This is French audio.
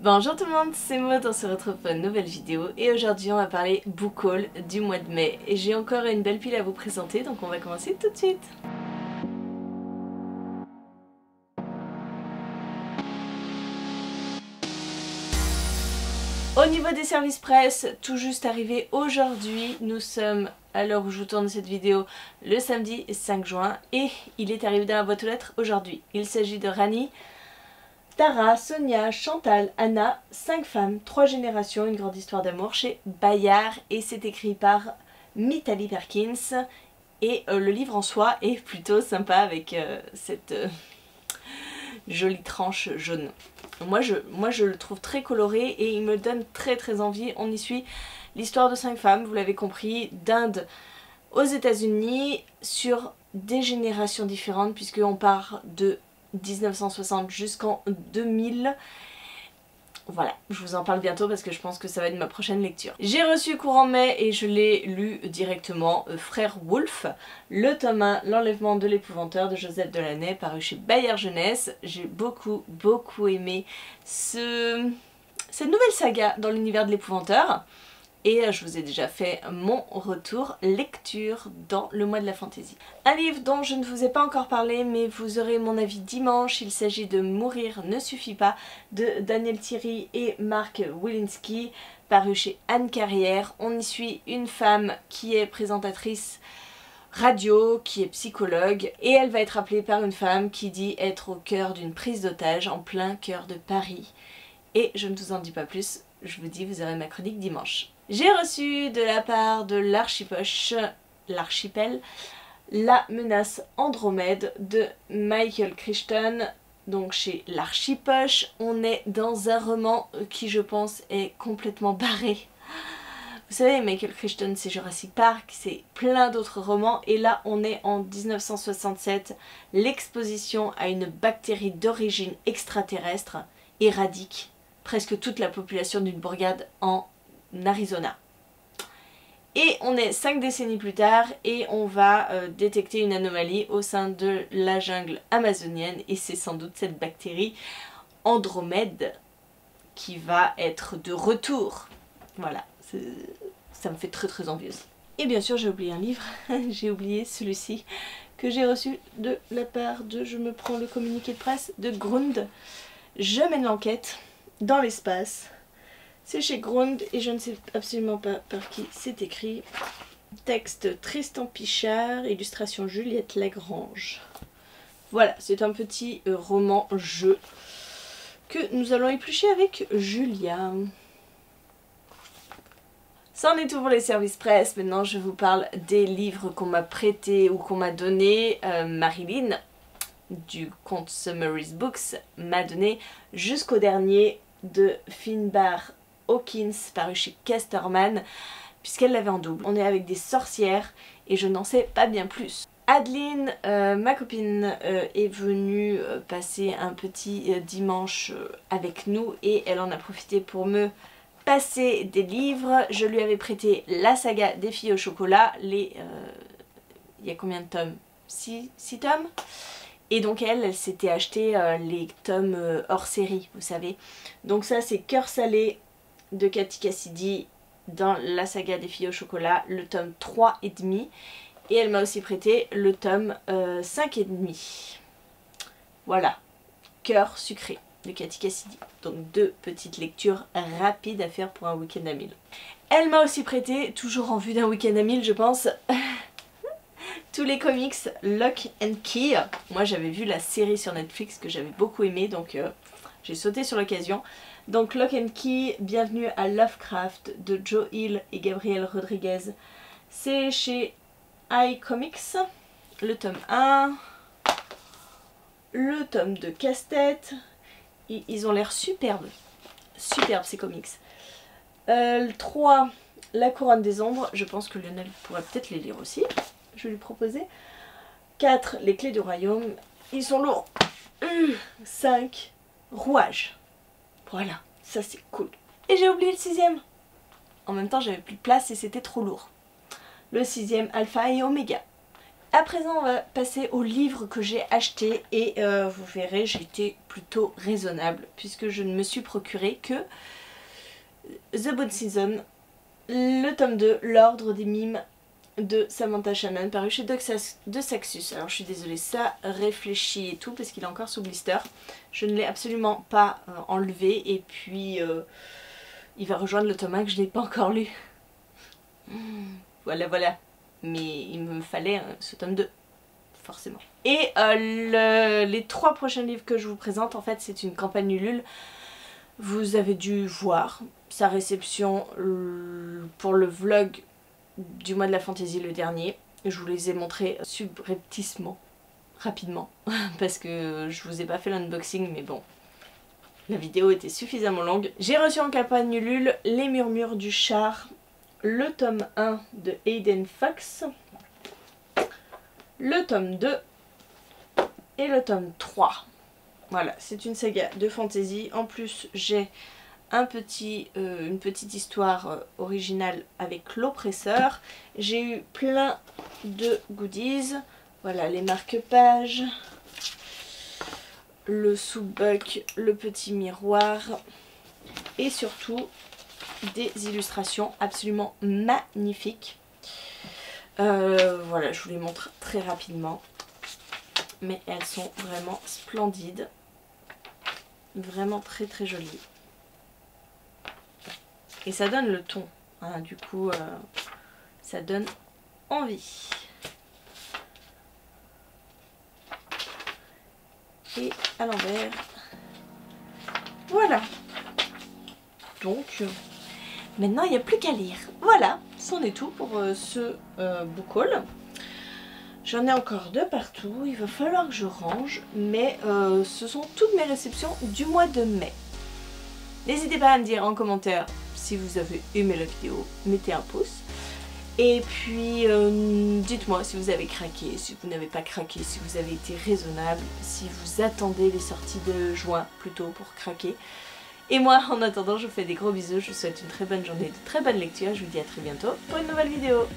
Bonjour tout le monde, c'est Maud, on se retrouve pour une nouvelle vidéo et aujourd'hui on va parler book haul du mois de mai. Et j'ai encore une belle pile à vous présenter, donc on va commencer tout de suite. Au niveau des services presse, tout juste arrivé aujourd'hui, nous sommes à l'heure où je vous tourne cette vidéo le samedi 5 juin et il est arrivé dans la boîte aux lettres aujourd'hui. Il s'agit de Rani, Tara, Sonia, Chantal, Anna, 5 femmes, 3 générations, une grande histoire d'amour chez Bayard et c'est écrit par Mitali Perkins et le livre en soi est plutôt sympa avec cette jolie tranche jaune. Moi je le trouve très coloré et il me donne très envie. On y suit l'histoire de 5 femmes, vous l'avez compris, d'Inde aux États-Unis sur des générations différentes puisqu'on part de 1960 jusqu'en 2000. Voilà, je vous en parle bientôt parce que je pense que ça va être ma prochaine lecture. J'ai reçu courant mai et je l'ai lu directement, Frère Wolf, le tome 1, L'enlèvement de l'épouvanteur de Joseph Delaney, paru chez Bayard Jeunesse. J'ai beaucoup aimé cette nouvelle saga dans l'univers de l'épouvanteur. Et je vous ai déjà fait mon retour lecture dans le mois de la fantaisie. Un livre dont je ne vous ai pas encore parlé, mais vous aurez mon avis dimanche. Il s'agit de Mourir ne suffit pas de Daniel Thierry et Marc Wilinski, paru chez Anne Carrière. On y suit une femme qui est présentatrice radio, qui est psychologue, et elle va être appelée par une femme qui dit être au cœur d'une prise d'otage en plein cœur de Paris. Et je ne vous en dis pas plus, je vous dis vous aurez ma chronique dimanche. J'ai reçu de la part de l'Archipoche, l'archipel, La menace Andromède de Michael Crichton, donc chez l'Archipoche. On est dans un roman qui je pense est complètement barré. Vous savez, Michael Crichton c'est Jurassic Park, c'est plein d'autres romans et là on est en 1967, l'exposition à une bactérie d'origine extraterrestre éradique presque toute la population d'une bourgade en Arizona. Et on est 5 décennies plus tard et on va détecter une anomalie au sein de la jungle amazonienne et c'est sans doute cette bactérie Andromède qui va être de retour. Voilà, ça me fait très envieuse. Et bien sûr j'ai oublié un livre, j'ai oublié celui-ci que j'ai reçu de la part de, je me prends le communiqué de presse, de Grund. Je mène l'enquête dans l'espace. C'est chez Grund et je ne sais absolument pas par qui c'est écrit. Texte Tristan Pichard, illustration Juliette Lagrange. Voilà, c'est un petit roman-jeu que nous allons éplucher avec Julia. C'en est tout pour les services presse. Maintenant je vous parle des livres qu'on m'a prêtés ou qu'on m'a donné. Marilyn du compte Summaries Books m'a donné jusqu'au dernier de Finbar Hawkins paru chez Casterman puisqu'elle l'avait en double. On est avec des sorcières et je n'en sais pas bien plus. Adeline, ma copine, est venue passer un petit dimanche avec nous et elle en a profité pour me passer des livres. Je lui avais prêté la saga des filles au chocolat, il y a combien de tomes? 6 tomes. Et donc elle s'était acheté les tomes hors série, vous savez. Donc ça c'est Cœur salé de Cathy Cassidy dans la saga des filles au chocolat, le tome 3,5. Et elle m'a aussi prêté le tome 5,5. Voilà, Cœur sucré de Cathy Cassidy. Donc 2 petites lectures rapides à faire pour un week-end à 1000. Elle m'a aussi prêté, toujours en vue d'un week-end à 1000 je pense, tous les comics Lock and Key. Moi j'avais vu la série sur Netflix que j'avais beaucoup aimé donc j'ai sauté sur l'occasion. Donc Lock and Key, bienvenue à Lovecraft de Joe Hill et Gabriel Rodriguez. C'est chez iComics, le tome 1, le tome de casse-tête. Ils ont l'air superbes ces comics. Le 3, La couronne des ombres, je pense que Lionel pourrait peut-être les lire aussi. Je vais lui proposer. 4, Les clés du royaume. Ils sont lourds. 5, Rouage. Voilà, ça c'est cool. Et j'ai oublié le 6e. En même temps, j'avais plus de place et c'était trop lourd. Le 6e, Alpha et Oméga. À présent, on va passer au livre que j'ai acheté et vous verrez, j'ai été plutôt raisonnable puisque je ne me suis procuré que The Bone Season, le tome 2, L'Ordre des Mimes de Samantha Shannon, paru chez De Saxus. Alors je suis désolée, ça réfléchit et tout parce qu'il est encore sous blister. Je ne l'ai absolument pas enlevé et puis il va rejoindre le tome 1 que je n'ai pas encore lu. Voilà. Mais il me fallait ce tome 2, forcément. Et les 3 prochains livres que je vous présente, en fait, c'est une campagne Ulule. Vous avez dû voir sa réception pour le vlog du mois de la fantaisie, le dernier. Je vous les ai montrés subrepticement, rapidement, parce que je vous ai pas fait l'unboxing, mais bon, la vidéo était suffisamment longue. J'ai reçu en campagne Ulule Les Murmures du Char, le tome 1 de Hayden Fox, le tome 2 et le tome 3. Voilà, c'est une saga de fantasy. En plus, j'ai une petite histoire originale avec l'oppresseur. J'ai eu plein de goodies. Voilà, les marque-pages, le sous-buck, le petit miroir et surtout des illustrations absolument magnifiques. Voilà, je vous les montre très rapidement, mais elles sont vraiment splendides, vraiment très très jolies, et ça donne le ton, hein, du coup ça donne envie. Et à l'envers, voilà. Donc maintenant il n'y a plus qu'à lire. Voilà, c'en est tout pour ce book haul. J'en ai encore de partout, il va falloir que je range, mais ce sont toutes mes réceptions du mois de mai. N'hésitez pas à me dire en commentaire si vous avez aimé la vidéo, mettez un pouce. Et puis dites-moi si vous avez craqué, si vous n'avez pas craqué, si vous avez été raisonnable, si vous attendez les sorties de juin plutôt pour craquer. Et moi, en attendant, je vous fais des gros bisous, je vous souhaite une très bonne journée, de très bonne lecture, je vous dis à très bientôt pour une nouvelle vidéo.